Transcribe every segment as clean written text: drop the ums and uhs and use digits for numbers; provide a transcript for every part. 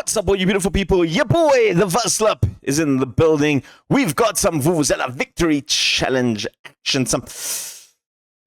What's up, all you beautiful people? Your boy, the Vuvuzela, is in the building. We've got some Vuvuzela Victory Challenge action, some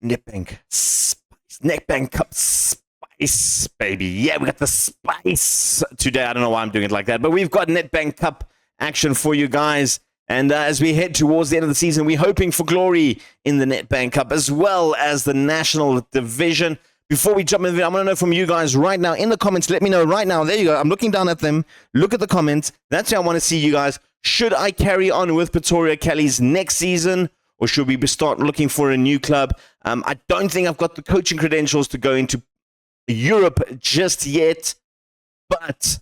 Netbank Spice, Netbank Cup Spice, baby. Yeah, we got the spice today. I don't know why I'm doing it like that, but we've got Netbank Cup action for you guys. And as we head towards the end of the season, we're hoping for glory in the Netbank Cup as well as the National Division. Before we jump in, I want to know from you guys right now in the comments. Let me know right now. There you go. I'm looking down at them. Look at the comments. That's how I want to see you guys. Should I carry on with Pretoria Kelly's next season, or should we start looking for a new club? I don't think I've got the coaching credentials to go into Europe just yet, but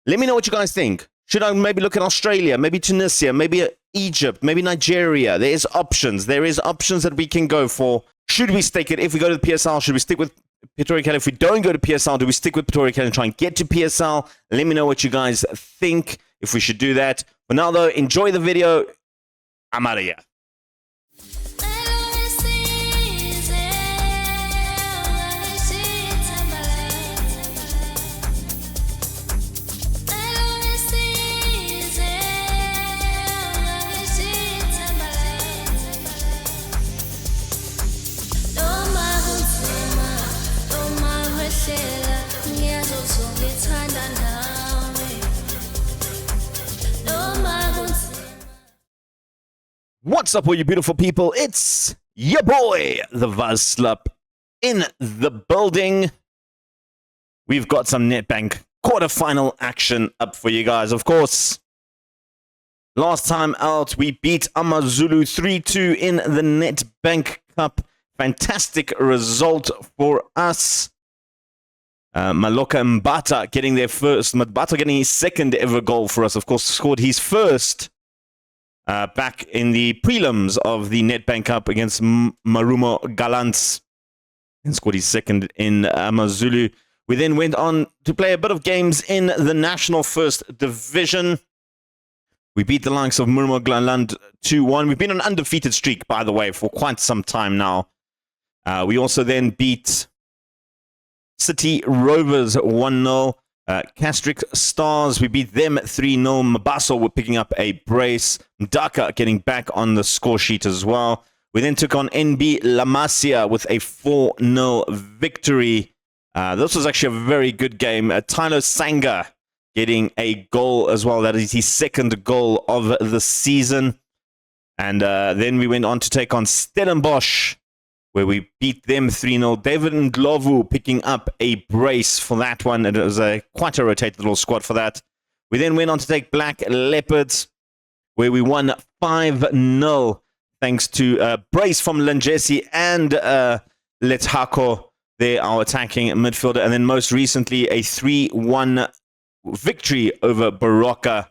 let me know what you guys think. Should I maybe look at Australia, maybe Tunisia, maybe Egypt, maybe Nigeria? There is options. There is options that we can go for. Should we stick it? If we go to the PSL, should we stick with Pretoria Kelly? If we don't go to PSL, do we stick with Pretoria Kelly and try and get to PSL? Let me know what you guys think, if we should do that. For now, though, enjoy the video. I'm out of here. What's up, all you beautiful people? It's your boy, the Vuvuzela, in the building. We've got some Netbank quarterfinal action up for you guys, of course. Last time out, we beat AmaZulu 3-2 in the Netbank Cup. Fantastic result for us. Maloka Mbata getting their first. Mbata getting his second ever goal for us, of course, scored his first back in the prelims of the Netbank Cup against Marumo Gallants, and scored his second in AmaZulu. We then went on to play a bit of games in the National First Division. We beat the likes of Marumo Gallants 2-1. We've been on an undefeated streak, by the way, for quite some time now. We also then beat City Rovers 1-0. Castric Stars, we beat them 3-0. Mabaso were picking up a brace. Mdaka getting back on the score sheet as well. We then took on NB La Masia with a 4-0 victory. This was actually a very good game. Tylo Sanga getting a goal as well. That is his second goal of the season. And then we went on to take on Stellenbosch, where we beat them 3-0. David Ndlovu picking up a brace for that one. It was quite a rotated little squad for that. We then went on to take Black Leopards, where we won 5-0, thanks to a brace from Lanjesi and Lethako. They are attacking midfielder. And then most recently, a 3-1 victory over Baroka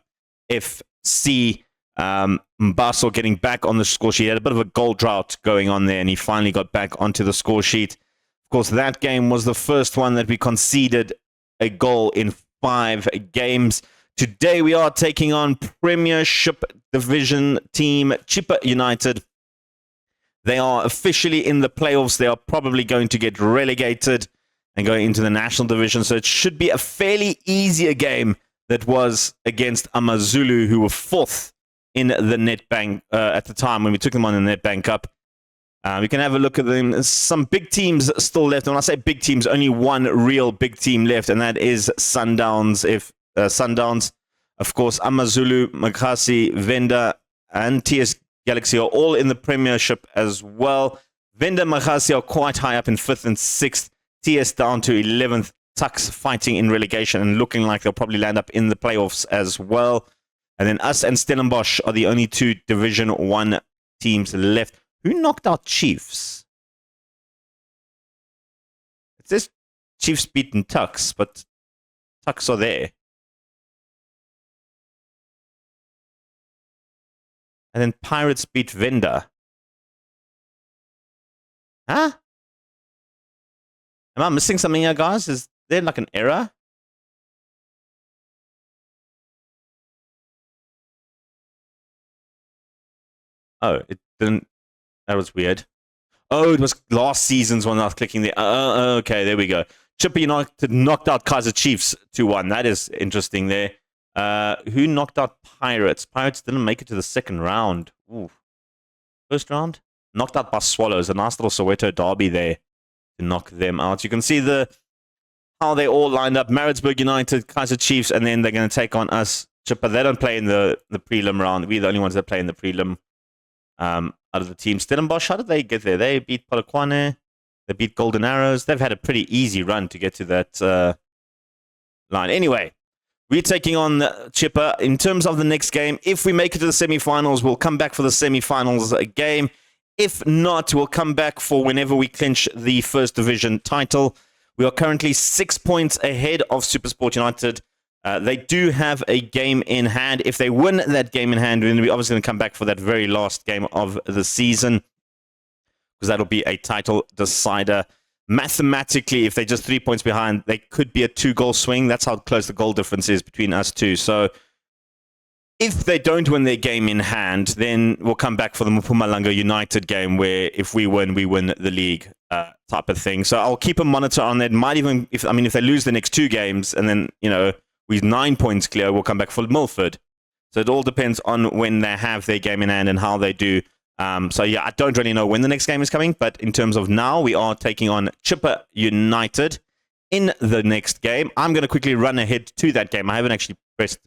FC. Mbaso getting back on the score sheet. He had a bit of a goal drought going on there, and he finally got back onto the score sheet. Of course, that game was the first one that we conceded a goal in 5 games. Today, we are taking on Premiership Division team Chippa United. They are officially in the playoffs. They are probably going to get relegated and go into the National Division, so it should be a fairly easier game that was against AmaZulu, who were 4th in the Netbank at the time when we took them on the Netbank Cup. We can have a look at them. There's some big teams still left. And when I say big teams, only one real big team left, and that is Sundowns. Sundowns, of course, AmaZulu, Makasi, Venda, and TS Galaxy are all in the Premiership as well. Venda and Makasi are quite high up in 5th and 6th. TS down to 11th. Tucks fighting in relegation and looking like they'll probably land up in the playoffs as well. And then us and Stellenbosch are the only 2 Division 1 teams left. Who knocked out Chiefs? It says Chiefs beaten Tucks, but Tucks are there. And then Pirates beat Venda. Huh? Am I missing something here, guys? Is there like an error? Oh, it didn't. That was weird. Oh, it was last season's one I was clicking there. Okay, there we go. Chippa United knocked out Kaizer Chiefs 2-1. That is interesting there. Who knocked out Pirates? Pirates didn't make it to the second round. Ooh. First round? Knocked out by Swallows. A nice little Soweto derby there to knock them out. You can see how they all lined up. Maritzburg United, Kaizer Chiefs, and then they're going to take on us. Chippa, they don't play in the prelim round. We're the only ones that play in the prelim out of the team. Stellenbosch, how did they get there? They beat Polokwane. They beat Golden Arrows. They've had a pretty easy run to get to that line. Anyway, we're taking on Chippa. In terms of the next game, if we make it to the semi-finals, we'll come back for the semi-finals game. If not, we'll come back for whenever we clinch the First Division title. We are currently 6 points ahead of SuperSport United. They do have a game in hand. If they win that game in hand, then we're obviously going to come back for that very last game of the season, because that'll be a title decider. Mathematically, if they're just 3 points behind, they could be a 2-goal swing. That's how close the goal difference is between us two. So if they don't win their game in hand, then we'll come back for the Mpumalanga United game, where if we win the league type of thing. So I'll keep a monitor on that. Might even, if they lose the next 2 games and then, we're 9 points clear, we'll come back for Milford. So it all depends on when they have their game in hand and how they do. So yeah, I don't really know when the next game is coming, but in terms of now, we are taking on Chippa United in the next game. I'm going to quickly run ahead to that game. I haven't actually pressed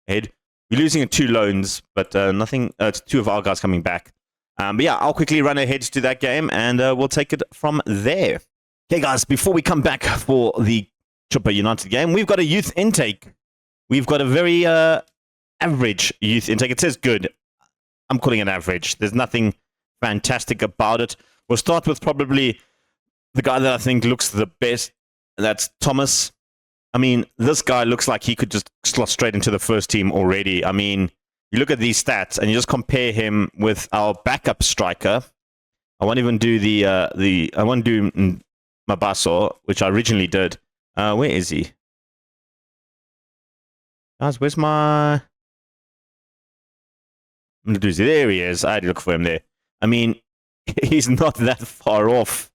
ahead. We're losing at 2 loans, but nothing. It's 2 of our guys coming back. But yeah, I'll quickly run ahead to that game, and we'll take it from there. Okay, guys, before we come back for the Chippa United game, we've got a youth intake. We've got a very average youth intake. It says good. I'm calling it average. There's nothing fantastic about it. We'll start with probably the guy that I think looks the best. That's Thomas. I mean, this guy looks like he could just slot straight into the first team already. I mean, you look at these stats and you just compare him with our backup striker. I won't even do I won't do Mabaso, which I originally did. Where is he? Guys, where's my... There he is. I had to look for him there. I mean, he's not that far off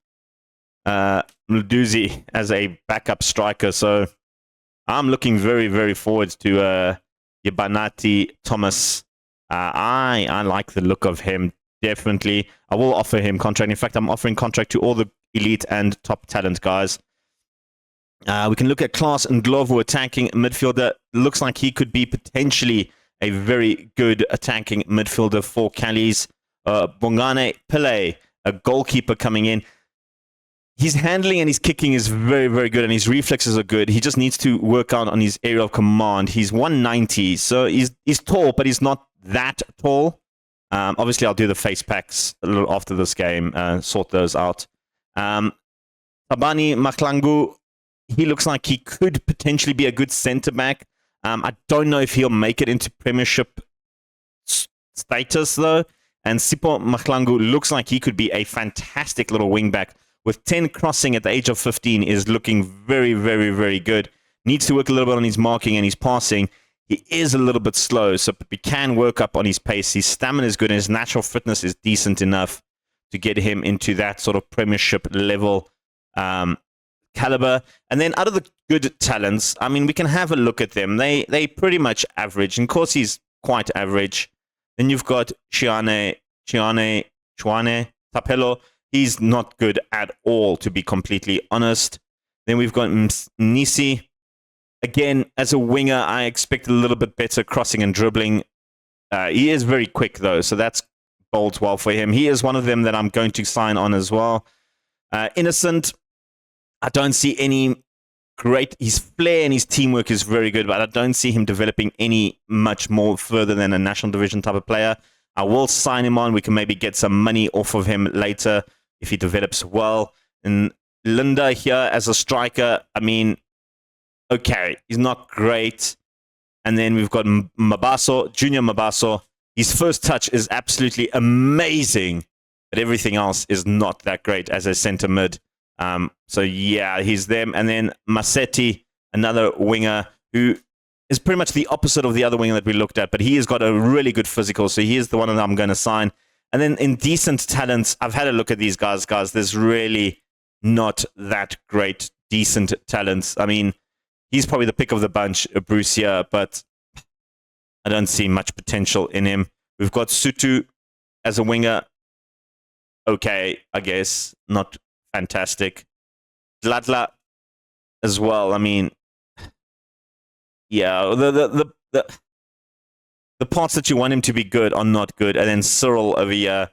Mduzi as a backup striker. So I'm looking very, very forward to Yabanati Thomas. I like the look of him, definitely. I will offer him contract. In fact, I'm offering contract to all the elite and top talent guys. We can look at Klaas Ndlovu, attacking midfielder. Looks like he could be potentially a very good attacking midfielder for Callies. Bongane Pillay, a goalkeeper coming in. His handling and his kicking is very, very good, and his reflexes are good. He just needs to work out on his area of command. He's 190, so he's tall, but he's not that tall. Obviously, I'll do the face packs a little after this game, sort those out. Tabani Maklangu, he looks like he could potentially be a good centre-back. I don't know if he'll make it into Premiership status, though. And Sipho Maklangu looks like he could be a fantastic little wing-back. With 10 crossing at the age of 15 is looking very, very, very good. Needs to work a little bit on his marking and his passing. He is a little bit slow, so we can work up on his pace. His stamina is good, and his natural fitness is decent enough to get him into that sort of Premiership level caliber. And then out of the good talents, I mean, we can have a look at them. They pretty much average. And of course, he's quite average. Then you've got Chwane Tapelo. He's not good at all, to be completely honest. Then we've got Nisi. Again, as a winger, I expect a little bit better crossing and dribbling. He is very quick, though, so that bodes well for him. He is one of them that I'm going to sign on as well. Innocent, I don't see any great... His flair and his teamwork is very good, but I don't see him developing any much more further than a national division type of player. I will sign him on. We can maybe get some money off of him later if he develops well. And Linda here as a striker, I mean, okay, he's not great. And then we've got Mabaso, Junior Mabaso. His first touch is absolutely amazing, but everything else is not that great as a centre mid. So yeah, he's them. And then Masetti, another winger who is pretty much the opposite of the other winger that we looked at, but he has got a really good physical, so he is the one that I'm going to sign. And then in decent talents, I've had a look at these guys. There's really not that great decent talents. I mean, he's probably the pick of the bunch, Bruce here, but I don't see much potential in him. We've got Sutu as a winger. Okay, I guess. Not fantastic. Dladla as well. I mean, yeah, the parts that you want him to be good are not good. And then Cyril over here,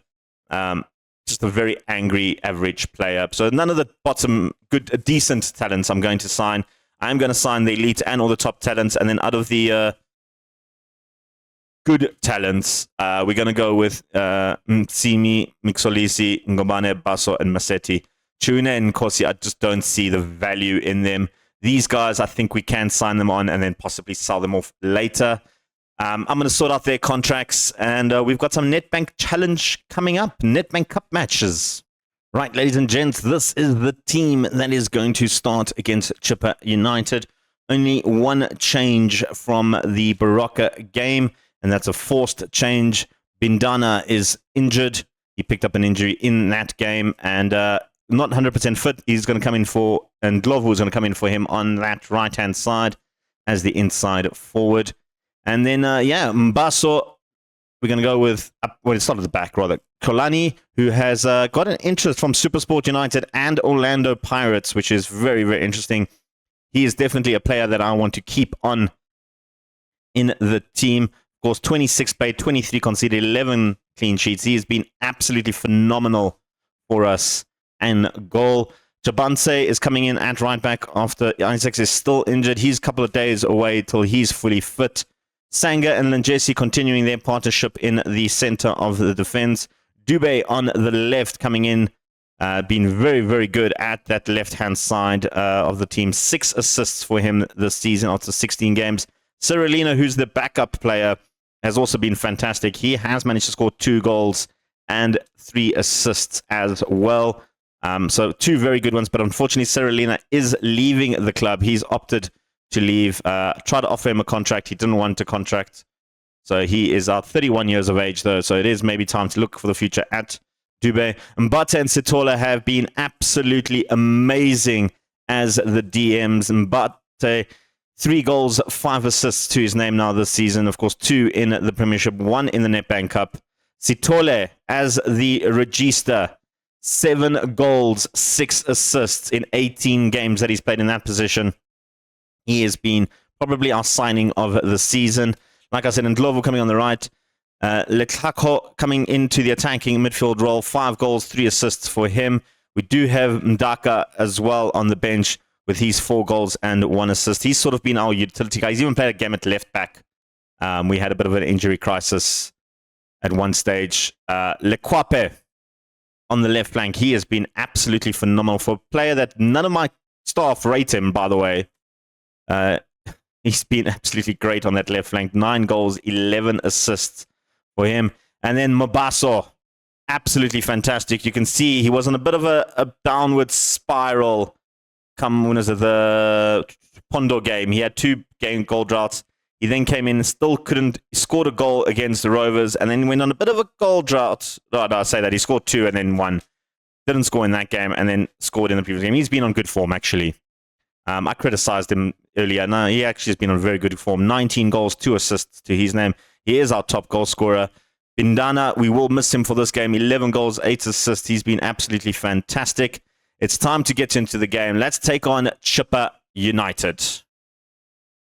just a very angry average player. So none of the bottom good, decent talents I'm going to sign. I'm going to sign the elite and all the top talents. And then out of the good talents, we're going to go with Mtsimi, Mixolisi, Ngobane, Baso, and Masetti. Tuna and Nkosi, I just don't see the value in them. These guys, I think we can sign them on and then possibly sell them off later. I'm going to sort out their contracts, and we've got some Nedbank Challenge coming up. Nedbank Cup matches. Right, ladies and gents, this is the team that is going to start against Chippa United. Only one change from the Baraka game, and that's a forced change. Bindana is injured. He picked up an injury in that game, and not 100% fit. He's going to come in for, and Glovo is going to come in for him on that right-hand side as the inside forward. And then, Mbaso, we're going to go with, it started at the back, rather. Kolani, who has got an interest from SuperSport United and Orlando Pirates, which is very, very interesting. He is definitely a player that I want to keep on in the team. Of course, 26 played, 23 conceded, 11 clean sheets. He has been absolutely phenomenal for us. And goal. Jabanse is coming in at right back after Isaacs is still injured. He's a couple of days away till he's fully fit. Sanga and Lanjesi continuing their partnership in the center of the defense. Dube on the left coming in, been very, very good at that left-hand side of the team. 6 assists for him this season after 16 games. Cyrilina, who's the backup player, has also been fantastic. He has managed to score 2 goals and 3 assists as well. So 2 very good ones, but unfortunately Cyrilina is leaving the club. He's opted to leave. Tried to offer him a contract. He didn't want a contract. So he is 31 years of age, though. So it is maybe time to look for the future at Dube. Mbata and Sitola have been absolutely amazing as the DMs. Mbate, 3 goals, 5 assists to his name now this season. Of course, 2 in the Premiership, 1 in the Nedbank Cup. Sitole as the regista. 7 goals, 6 assists in 18 games that he's played in that position. He has been probably our signing of the season. Like I said, Ndlovu coming on the right. Letlako coming into the attacking midfield role. 5 goals, 3 assists for him. We do have Mdaka as well on the bench with his 4 goals and 1 assist. He's sort of been our utility guy. He's even played a game at left back. We had a bit of an injury crisis at one stage. Lekwape on the left flank, he has been absolutely phenomenal for a player that none of my staff rate him, by the way. He's been absolutely great on that left flank. 9 goals, 11 assists for him. And then Mabaso, absolutely fantastic. You can see he was on a bit of a downward spiral come when was it, the Pondo game. He had 2 goal droughts. He then came in, still couldn't, scored a goal against the Rovers, and then went on a bit of a goal drought. Oh, no, I say that. He scored 2 and then 1. Didn't score in that game, and then scored in the previous game. He's been on good form, actually. I criticized him earlier. No, he actually has been on very good form. 19 goals, 2 assists to his name. He is our top goal scorer. Bindana, we will miss him for this game. 11 goals, 8 assists. He's been absolutely fantastic. It's time to get into the game. Let's take on Chippa United.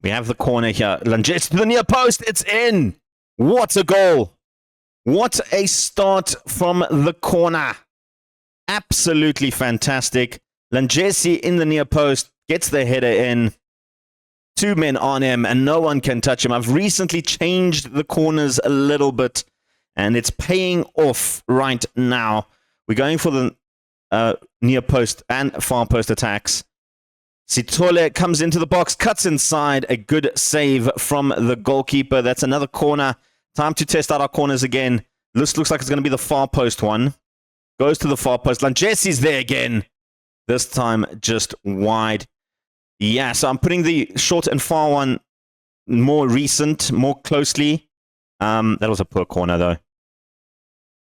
We have the corner here. Lanjes to the near post. It's in. What a goal. What a start from the corner. Absolutely fantastic. Lanjesi in the near post. Gets the header in. 2 men on him and no one can touch him. I've recently changed the corners a little bit and it's paying off right now. We're going for the near post and far post attacks. Sitole comes into the box, cuts inside. A good save from the goalkeeper. That's another corner. Time to test out our corners again. This looks like it's going to be the far post one. Goes to the far post. Lanjesi's there again. This time just wide. Yeah, so I'm putting the short and far one more recent, more closely. That was a poor corner though.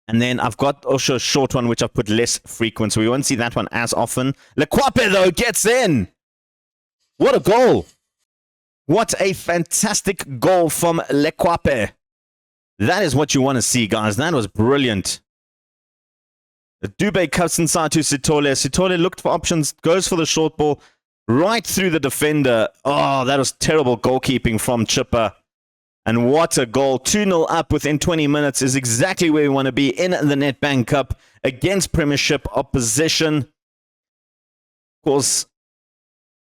And then I've got also a short one which I've put less frequent, so we won't see that one as often. Lekwape though gets in. What a goal! What a fantastic goal from Lekwape. That is what you want to see, guys. That was brilliant. Dube cuts inside to Sithole. Sithole looked for options, goes for the short ball, right through the defender. Oh, that was terrible goalkeeping from Chipper. And what a goal. 2-0 up within 20 minutes is exactly where we want to be in the Nedbank Cup against Premiership opposition. Of course,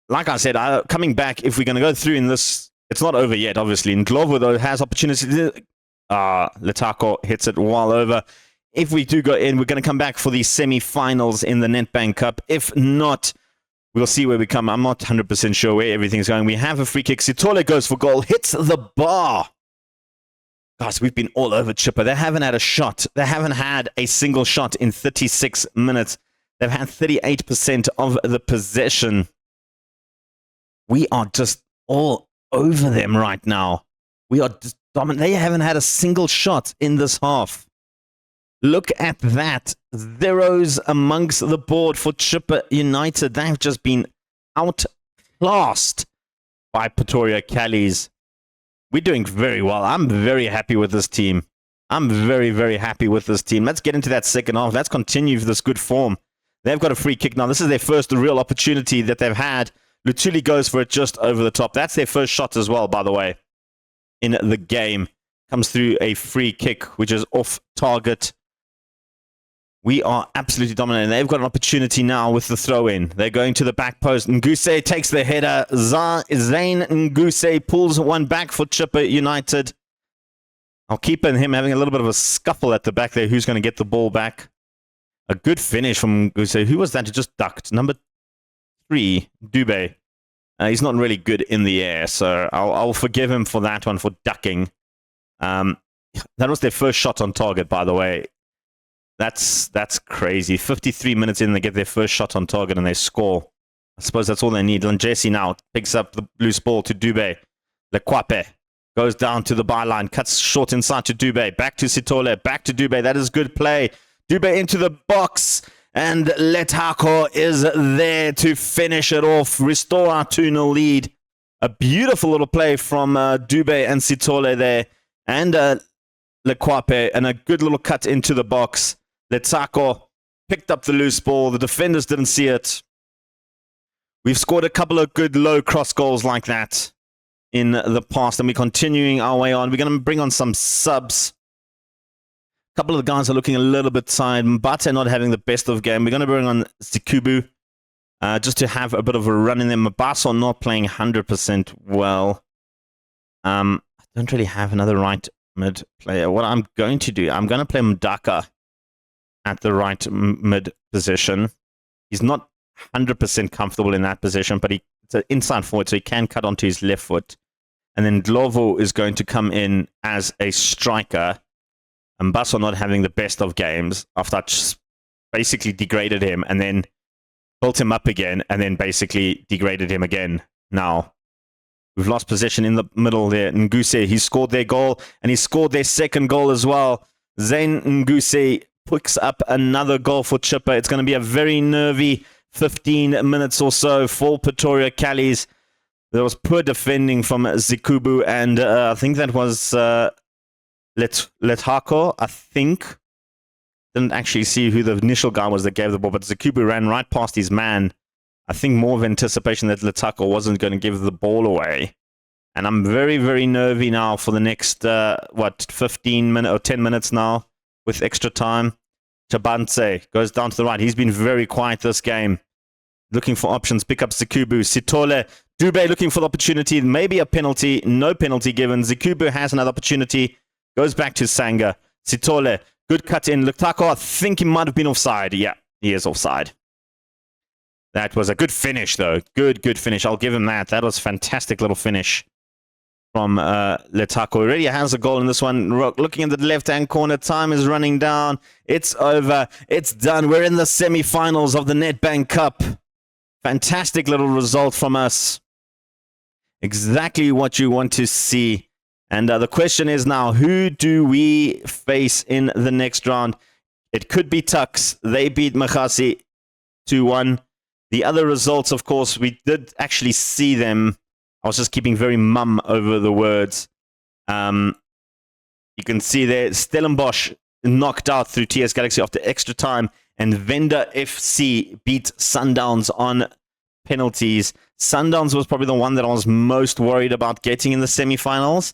like I said, coming back, if we're going to go through in this, it's not over yet, obviously. Ndlovu, though, has opportunity. Letako hits it well over. If we do go in, we're going to come back for the semi-finals in the Nedbank Cup. If not, we'll see where we come. I'm not 100% sure where everything's going. We have a free kick. Sithole goes for goal, hits the bar. Guys, we've been all over Chipper. They haven't had a shot. They haven't had a single shot in 36 minutes. They've had 38% of the possession. We are just all over them right now. We are just dominant. They haven't had a single shot in this half. Look at that. Zeros amongst the board for Chipper United. They've just been outclassed by Pretoria Callies. We're doing very well. I'm very happy with this team. I'm very, very happy with this team. Let's get into that second half. Let's continue this good form. They've got a free kick now. This is their first real opportunity that they've had. Lutuli goes for it just over the top. That's their first shot as well, by the way, in the game. Comes through a free kick, which is off target. We are absolutely dominating. They've got an opportunity now with the throw-in. They're going to the back post. Nguse takes the header. Zane Nguse pulls one back for Chipper United. I'll keep in him having a little bit of a scuffle at the back there. Who's going to get the ball back? A good finish from Nguse. Who was that who just ducked? Number 3, Dube. He's not really good in the air, so I'll forgive him for that one, for ducking. That was their first shot on target, by the way. That's crazy. 53 minutes in, they get their first shot on target and they score. I suppose that's all they need. Jesse now picks up the loose ball to Dube. Lekwape goes down to the byline, cuts short inside to Dube. Back to Sithole, back to Dube. That is good play. Dube into the box, and Letako is there to finish it off, restore our 2-0 lead. A beautiful little play from Dube and Sithole there, and Lekwape, and a good little cut into the box. Letako picked up the loose ball. The defenders didn't see it. We've scored a couple of good low cross goals like that in the past, and we're continuing our way on. We're going to bring on some subs. A couple of the guys are looking a little bit tired. Mbate not having the best of game. We're going to bring on Zikubu just to have a bit of a run in there. Mabaso not playing 100% well. I don't really have another right mid player. What I'm going to do, I'm going to play Mdaka at the right mid position. He's not 100% comfortable in that position, but it's an inside forward, so he can cut onto his left foot. And then Ndlovu is going to come in as a striker. And Mbaso not having the best of games after I just basically degraded him and then built him up again and then basically degraded him again. Now, we've lost possession in the middle there. Nguse, he scored their goal and he scored their second goal as well. Zane Nguse picks up another goal for Chipper. It's going to be a very nervy 15 minutes or so for Pretoria Callies. There was poor defending from Zikubu, and I think that was Letako, I think. Didn't actually see who the initial guy was that gave the ball, but Zikubu ran right past his man. I think more of anticipation that Letako wasn't going to give the ball away. And I'm very, very nervy now for the next, 15 minutes or 10 minutes now with extra time. Chabantse goes down to the right. He's been very quiet this game. Looking for options. Pick up Zikubu. Sithole. Dube looking for the opportunity. Maybe a penalty. No penalty given. Zikubu has another opportunity. Goes back to Sanga. Sithole. Good cut in. Letako, I think he might have been offside. Yeah, he is offside. That was a good finish, though. Good finish. I'll give him that. That was a fantastic little finish from Letako. Already has a goal in this one. Looking at the left-hand corner, time is running down. It's over. It's done. We're in the semi-finals of the Nedbank Cup. Fantastic little result from us. Exactly what you want to see. And the question is now, who do we face in the next round? It could be Tuks. They beat Makasi 2-1. The other results, of course, we did actually see them. I was just keeping very mum over the words. You can see there, Stellenbosch knocked out through TS Galaxy after extra time, and Venda FC beat Sundowns on penalties. Sundowns was probably the one that I was most worried about getting in the semi-finals.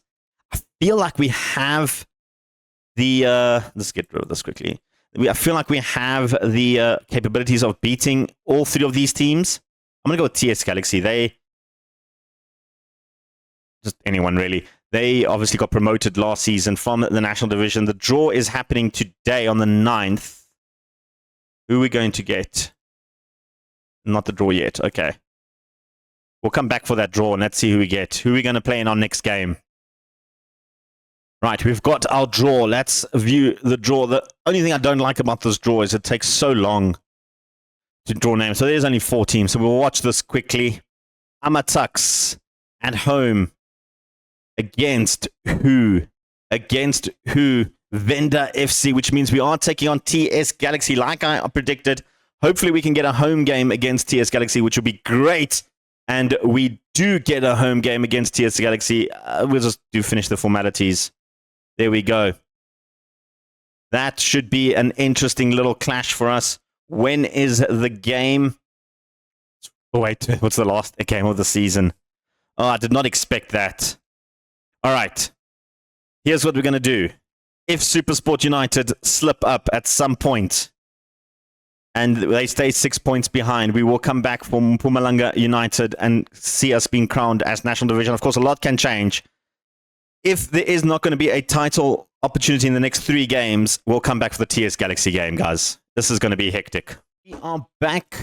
I feel like we have the... let's get rid of this quickly. I feel like we have the capabilities of beating all three of these teams. I'm going to go with TS Galaxy. Just anyone, really. They obviously got promoted last season from the National Division. The draw is happening today on the 9th. Who are we going to get? Not the draw yet. Okay. We'll come back for that draw and let's see who we get. Who are we going to play in our next game? Right, we've got our draw. Let's view the draw. The only thing I don't like about this draw is it takes so long to draw names. So there's only 4 teams. So we'll watch this quickly. Amatux at home. Against who? Against who? Venda FC, which means we are taking on TS Galaxy like I predicted. Hopefully we can get a home game against TS Galaxy, which would be great. And we do get a home game against TS Galaxy. We'll just finish the formalities. There we go. That should be an interesting little clash for us. When is the game? Oh, wait, what's the last game of the season? Oh, I did not expect that. All right. Here's what we're going to do. If SuperSport United slip up at some point and they stay 6 points behind, we will come back from Mpumalanga United and see us being crowned as National Division. Of course, a lot can change. If there is not going to be a title opportunity in the next 3 games, we'll come back for the TS Galaxy game, guys. This is going to be hectic. We are back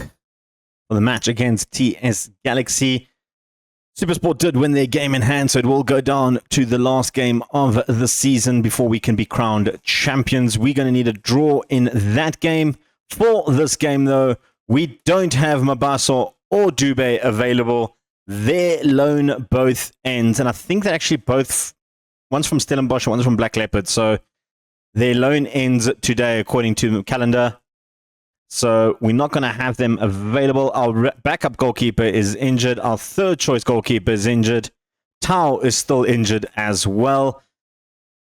for the match against TS Galaxy. SuperSport did win their game in hand, so it will go down to the last game of the season before we can be crowned champions. We're going to need a draw in that game. For this game, though, we don't have Mabaso or Dube available. Their loan both ends, and I think that actually both... One's from Stellenbosch, one's from Black Leopard. So their loan ends today according to the calendar. So we're not going to have them available. Our backup goalkeeper is injured. Our third choice goalkeeper is injured. Tao is still injured as well.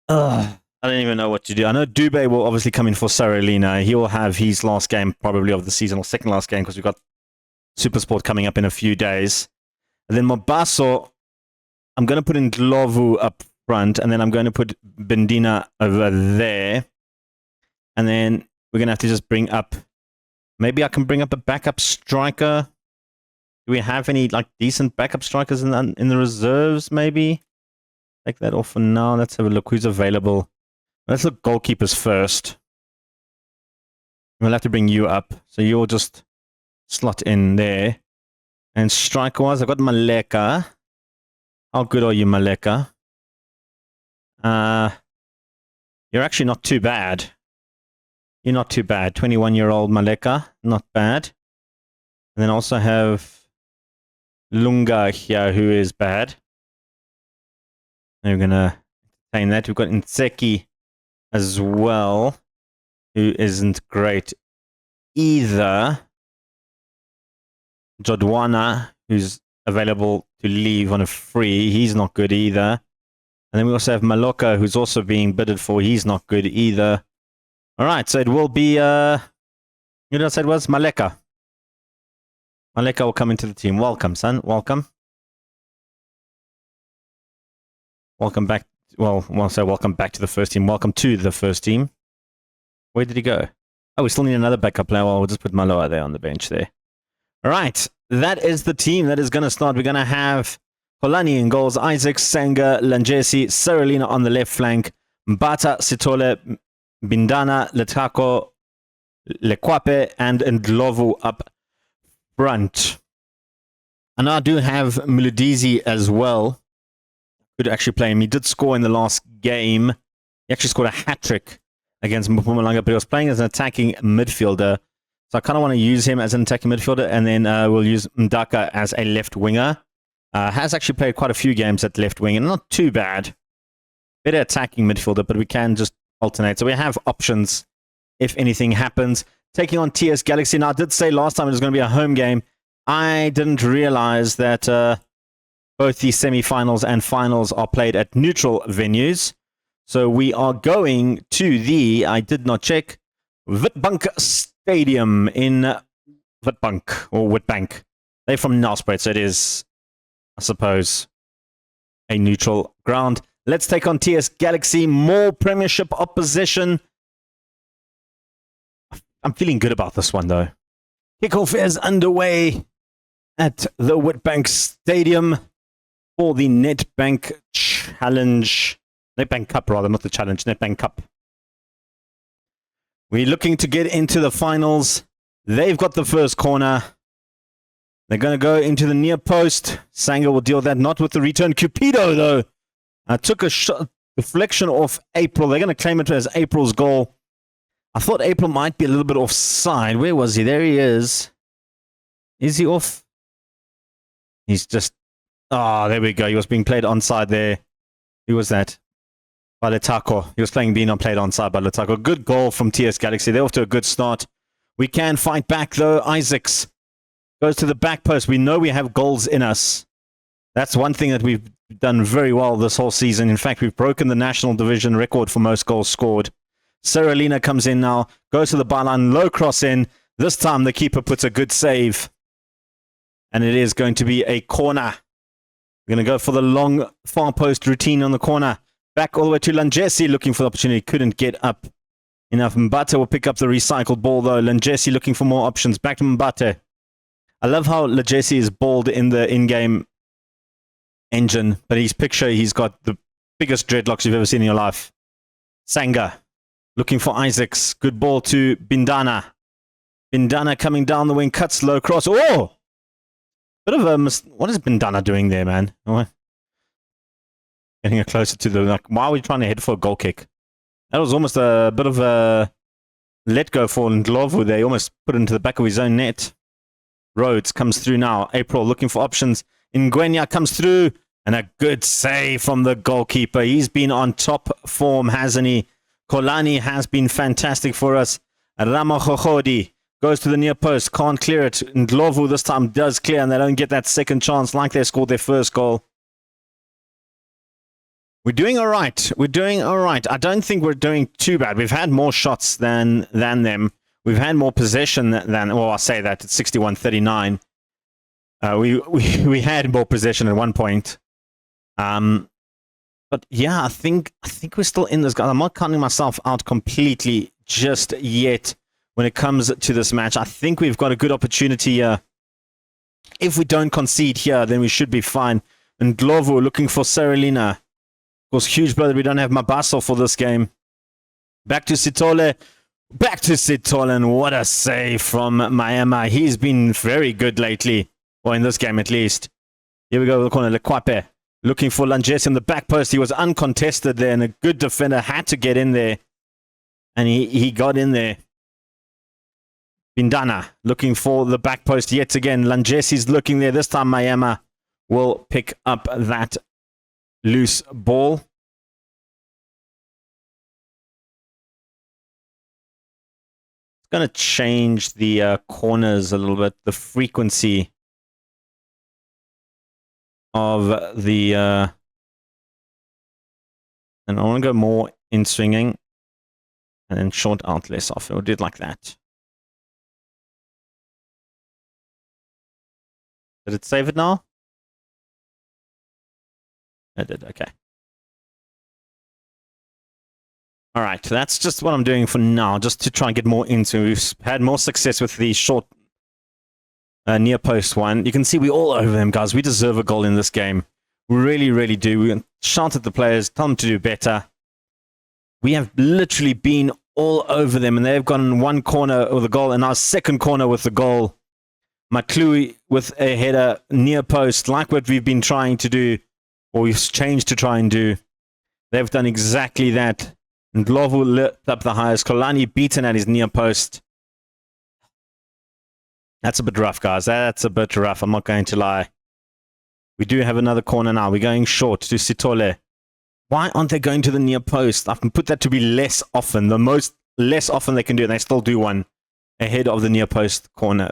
I don't even know what to do. I know Dube will obviously come in for Saralina. He will have his last game probably of the season, or second last game, because we've got SuperSport coming up in a few days. And then Mabaso, I'm going to put in Glovu up front, and then I'm going to put Bendina over there. And then we're going to have to just bring up... Maybe I can bring up a backup striker. Do we have any like decent backup strikers in the reserves, maybe? Take that off for now. Let's have a look who's available. Let's look goalkeepers first. We'll have to bring you up. So you'll just slot in there. And striker-wise, I've got Maleka. How good are you, Maleka? You're actually not too bad. You're not too bad. 21-year-old Maleka. Not bad. And then also have Lunga here, who is bad. And we're going to maintain that. We've got Nseki as well, who isn't great either. Jodwana, who's available to leave on a free. He's not good either. And then we also have Maloka, who's also being bidded for. He's not good either. All right, so it will be, you know what I said was? Maleka. Maleka will come into the team. Welcome, son. Welcome. Welcome back. Well, I'll say welcome back to the first team. Welcome to the first team. Where did he go? Oh, we still need another backup player. Well, we'll just put Maloa there on the bench there. All right, that is the team that is going to start. We're going to have Holani in goals, Isaac, Senga, Langesi, Saralina on the left flank, Mbata, Sitole, Bindana, Letako, Lekwape, and Ndlovu up front. And I do have Muladizi as well. Could actually play him. He did score in the last game. He actually scored a hat-trick against Mpumalanga, but he was playing as an attacking midfielder. So I kind of want to use him as an attacking midfielder, and then we'll use Mdaka as a left winger. Has actually played quite a few games at left wing, and not too bad. Better attacking midfielder, but we can just alternate. So we have options if anything happens. Taking on TS Galaxy. Now, I did say last time it was going to be a home game. I didn't realize that both the semi-finals and finals are played at neutral venues. So we are going to the, I did not check, Witbank Stadium in Witbank, or Witbank. They're from Nelspruit, so it is, I suppose, a neutral ground. Let's take on TS Galaxy. More Premiership opposition. I'm feeling good about this one, though. Kickoff is underway at the Witbank Stadium for the Nedbank Challenge. Nedbank Cup, rather, not the Challenge. Nedbank Cup. We're looking to get into the finals. They've got the first corner. They're going to go into the near post. Sanger will deal with that, not with the return. Cupido, though, took a shot, deflection off April. They're going to claim it as April's goal. I thought April might be a little bit offside. Where was he? There he is. Is he off? He's just... Oh, there we go. He was being played onside there. Who was that? By Letako. He was playing being played onside by Letako. Good goal from TS Galaxy. They're off to a good start. We can fight back, though. Isaacs goes to the back post. We know we have goals in us. That's one thing that we've done very well this whole season. In fact, we've broken the national division record for most goals scored. Seralina comes in now, goes to the byline, low cross in. This time the keeper puts a good save. And it is going to be a corner. We're going to go for the long far post routine on the corner. Back all the way to Lanjesi looking for the opportunity. Couldn't get up enough. Mbate will pick up the recycled ball though. Lanjesi looking for more options. Back to Mbate. I love how Lanjesi is bald in the in-game engine. But his picture, he's got the biggest dreadlocks you've ever seen in your life. Sanga. Looking for Isaacs. Good ball to Bindana. Bindana coming down the wing. Cuts low cross. Oh! Bit of a... What is Bindana doing there, man? Oh, getting it closer to the... Like, why are we trying to head for a goal kick? That was almost a bit of a let go for Ndlovu there. He almost put it into the back of his own net. Rhodes comes through now. April looking for options. Ngwenya comes through. And a good save from the goalkeeper. He's been on top form, hasn't he? Kolani has been fantastic for us. Ramachochodi goes to the near post, can't clear it. Ndlovu this time does clear, and they don't get that second chance like they scored their first goal. We're doing all right. We're doing all right. I don't think we're doing too bad. We've had more shots than them. We've had more possession than... Well, I say that. It's 61-39. We had more possession at one point. But yeah, I think we're still in this, guys. I'm not counting myself out completely just yet when it comes to this match. I think we've got a good opportunity here. If we don't concede here, then we should be fine. And Glovo looking for Seralina. Of course, huge blow that we don't have Mabaso for this game. Back to Sitole. Back to Sitole, and what a save from Mayama. He's been very good lately, or in this game at least. Here we go, the corner, Lekwape. Looking for Lanjes in the back post. He was uncontested there, and a good defender had to get in there. And he got in there. Bindana looking for the back post yet again. Lanjes is looking there. This time Mayama will pick up that loose ball. It's going to change the corners a little bit. The frequency of the and I want to go more in swinging and then short out less off. We'll do it like that. Did it save it now? It did, okay. Alright, that's just what I'm doing for now, just to try and get more into. We've had more success with the short near post one. You can see we're all over them, guys. We deserve a goal in this game. We really, really do. We shout at the players, tell them to do better. We have literally been all over them, and they've gotten one corner with a goal, and our second corner with the goal. Maklui with a header near post, like what we've been trying to do, or we've changed to try and do. They've done exactly that. And Ndlovu lit up the highest. Kolani beaten at his near post. That's a bit rough, guys. That's a bit rough. I'm not going to lie. We do have another corner now. We're going short to Sitole. Why aren't they going to the near post? I can put that to be less often. The most less often they can do it, and they still do one ahead of the near post corner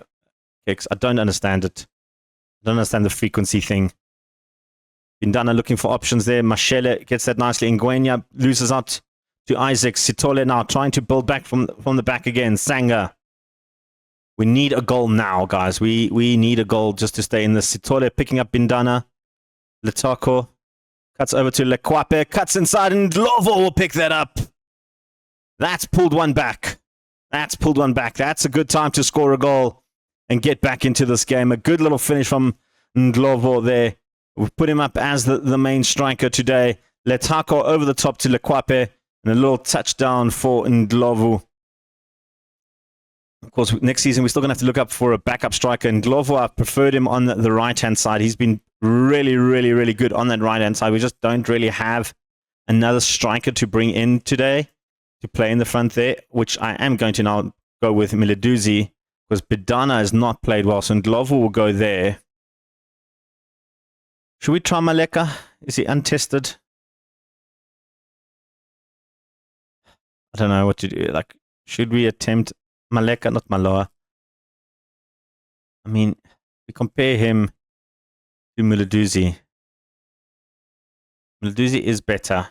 kicks. I don't understand it. I don't understand the frequency thing. Bindana looking for options there. Mashele gets that nicely. Ngwenya loses out to Isaac. Sitole now trying to build back from the back again. Sanga. We need a goal now, guys. We need a goal just to stay in this. Sitole picking up Bindana. Letako cuts over to Lekwape. Cuts inside and Lovo will pick that up. That's pulled one back. That's pulled one back. That's a good time to score a goal and get back into this game. A good little finish from Ndlovu there. We've put him up as the main striker today. Letako over the top to Lekwape. And a little touchdown for Ndlovu. Of course, next season we're still going to have to look up for a backup striker. Ndlovu, I've preferred him on the right-hand side. He's been really, really, really good on that right-hand side. We just don't really have another striker to bring in today to play in the front there, which I am going to now go with Miladuzi, because Bidana has not played well, so Ndlovu will go there. Should we try Maleka? Is he untested? I don't know what to do. Like, should we attempt Maleka, not Maloa? I mean, we compare him to Miladuzi. Miladuzi is better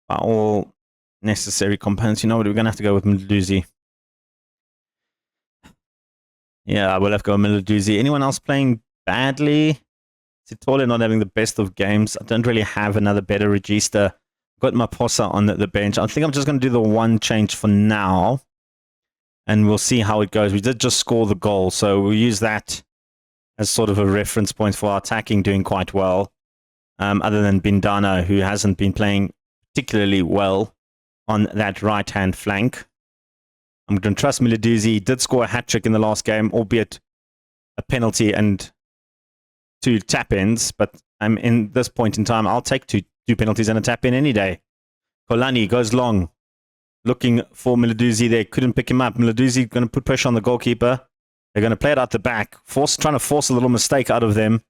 by all necessary components. You know what? We're going to have to go with Miladuzi. Yeah, we'll have to go with Miladuzi. Anyone else playing badly? Sitole not having the best of games. I don't really have another better register. Got Maposa on the bench. I think I'm just going to do the one change for now. And we'll see how it goes. We did just score the goal, so we'll use that as sort of a reference point for our attacking doing quite well. Other than Bindana, who hasn't been playing particularly well on that right-hand flank. I'm going to trust Miladuzi. He did score a hat-trick in the last game, albeit a penalty and 2 tap-ins. But in this point in time, I'll take two penalties and a tap-in any day. Kolani goes long, looking for Miladuzi there. Couldn't pick him up. Miladuzi going to put pressure on the goalkeeper. They're going to play it out the back, trying to force a little mistake out of them.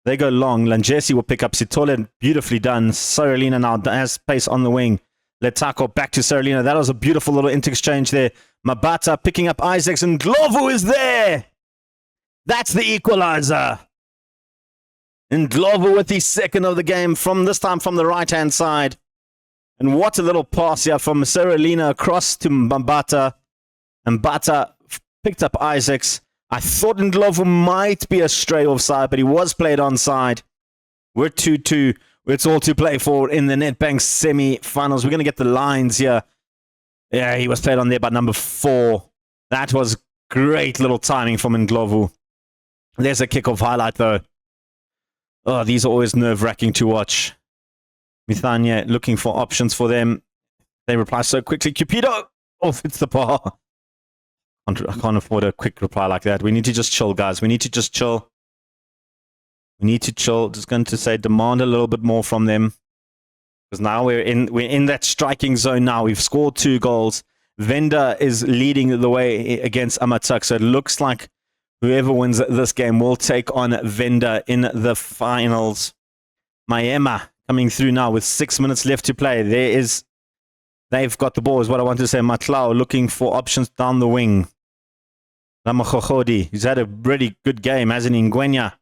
They go long. Lanjesi will pick up Sitole. Beautifully done. Sarolina now has pace on the wing. Letako back to Sarolina. That was a beautiful little inter-exchange there. Mabata picking up Isaacs, and Ndlovu is there. That's the equalizer. And Ndlovu with the second of the game, this time from the right-hand side. And what a little pass here from Sarolina across to Mbata. And Mbata picked up Isaacs. I thought Ndlovu might be a stray offside, but he was played onside. We're 2-2. It's all to play for in the Nedbank semi-finals. We're going to get the lines here. Yeah, he was played on there by number 4. That was great little timing from Ndlovu. There's a kickoff highlight, though. Oh, these are always nerve-wracking to watch. Mithanya looking for options for them. They reply so quickly. Cupido! Oh, it's the bar. I can't afford a quick reply like that. We need to just chill, guys. We need to just chill. We need to chill. Just going to say demand a little bit more from them. Because now we're in that striking zone now. We've scored 2 goals. Venda is leading the way against Amatak. So it looks like whoever wins this game will take on Venda in the finals. Mayema coming through now with 6 minutes left to play. They've got the ball, is what I want to say. Matlao looking for options down the wing. Ramachochodi, who's had a really good game, hasn't he? Ngwenya.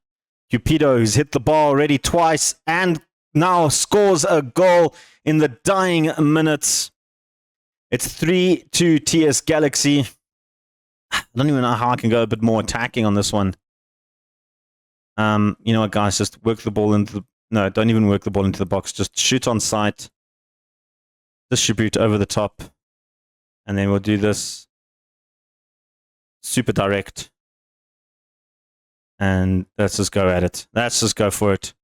Cupido, who's hit the ball already twice and now scores a goal in the dying minutes. It's 3-2 TS Galaxy. I don't even know how I can go a bit more attacking on this one. You know what, guys? Just work the ball into the... No, don't even work the ball into the box. Just shoot on sight. Distribute over the top. And then we'll do this super direct. And let's just go at it. Let's just go for it.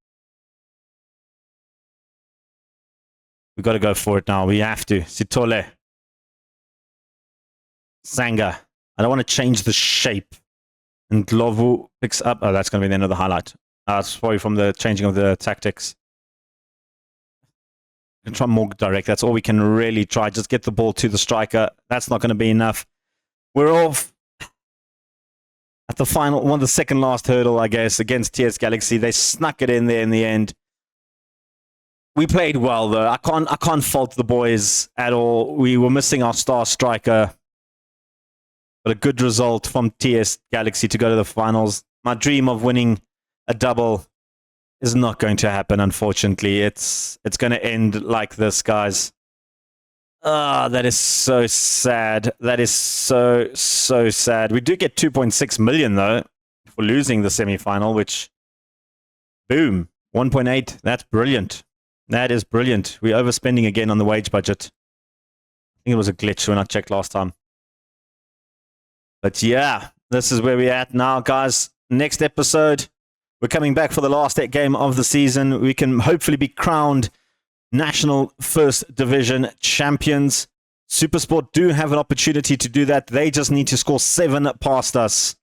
We've got to go for it now. We have to. Sitole. Sanga. I don't want to change the shape. And Ndlovu picks up. Oh, that's going to be the end of the highlight. Sorry, from the changing of the tactics. We can try more direct. That's all we can really try. Just get the ball to the striker. That's not going to be enough. We're off at the final, the second last hurdle, I guess, against TS Galaxy. They snuck it in there in the end. We played well, though. I can't fault the boys at all. We were missing our star striker. But a good result from TS Galaxy to go to the finals. My dream of winning a double is not going to happen, unfortunately. It's going to end like this, guys. Ah, that is so sad. That is so sad. We do get 2.6 million, though, for losing the semi-final, which, boom, 1.8. That's brilliant. That is brilliant. We're overspending again on the wage budget. I think it was a glitch when I checked last time. But yeah, this is where we're at now, guys. Next episode, we're coming back for the last game of the season. We can hopefully be crowned National First Division champions. Supersport do have an opportunity to do that. They just need to score 7 past us.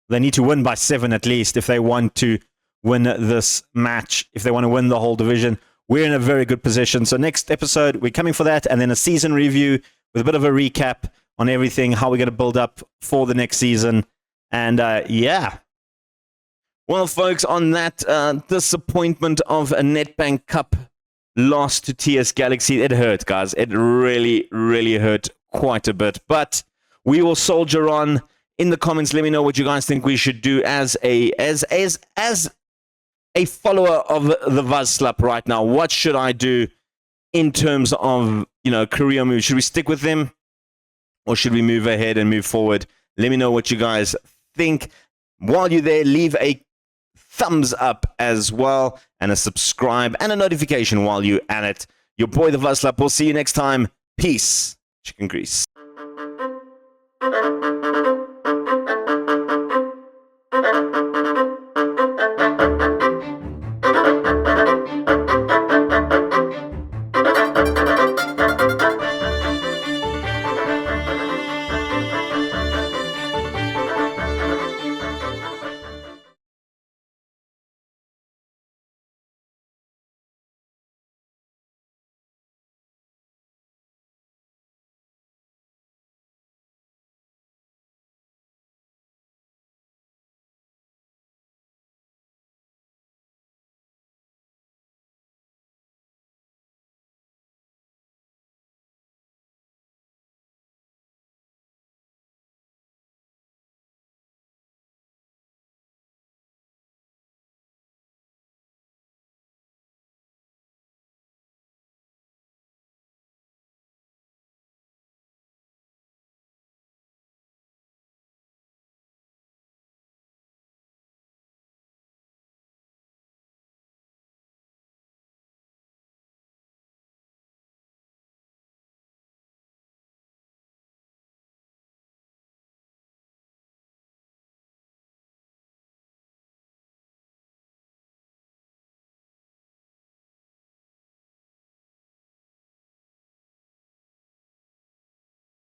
They need to win by 7 at least if they want to win this match, if they want to win the whole division. We're in a very good position. So next episode, we're coming for that, and then a season review with a bit of a recap on everything, how we're going to build up for the next season. And yeah. Well, folks, on that disappointment of a Nedbank Cup loss to TS Galaxy, it hurt, guys. It really, really hurt quite a bit. But we will soldier on. In the comments, let me know what you guys think we should do as a follower of the Vuvuzela right now. What should I do in terms of, career moves? Should we stick with them, or should we move ahead and move forward? Let me know what you guys think. While you're there, leave a thumbs up as well, and a subscribe and a notification while you're at it. Your boy, the Vuvuzela. We'll see you next time. Peace. Chicken grease.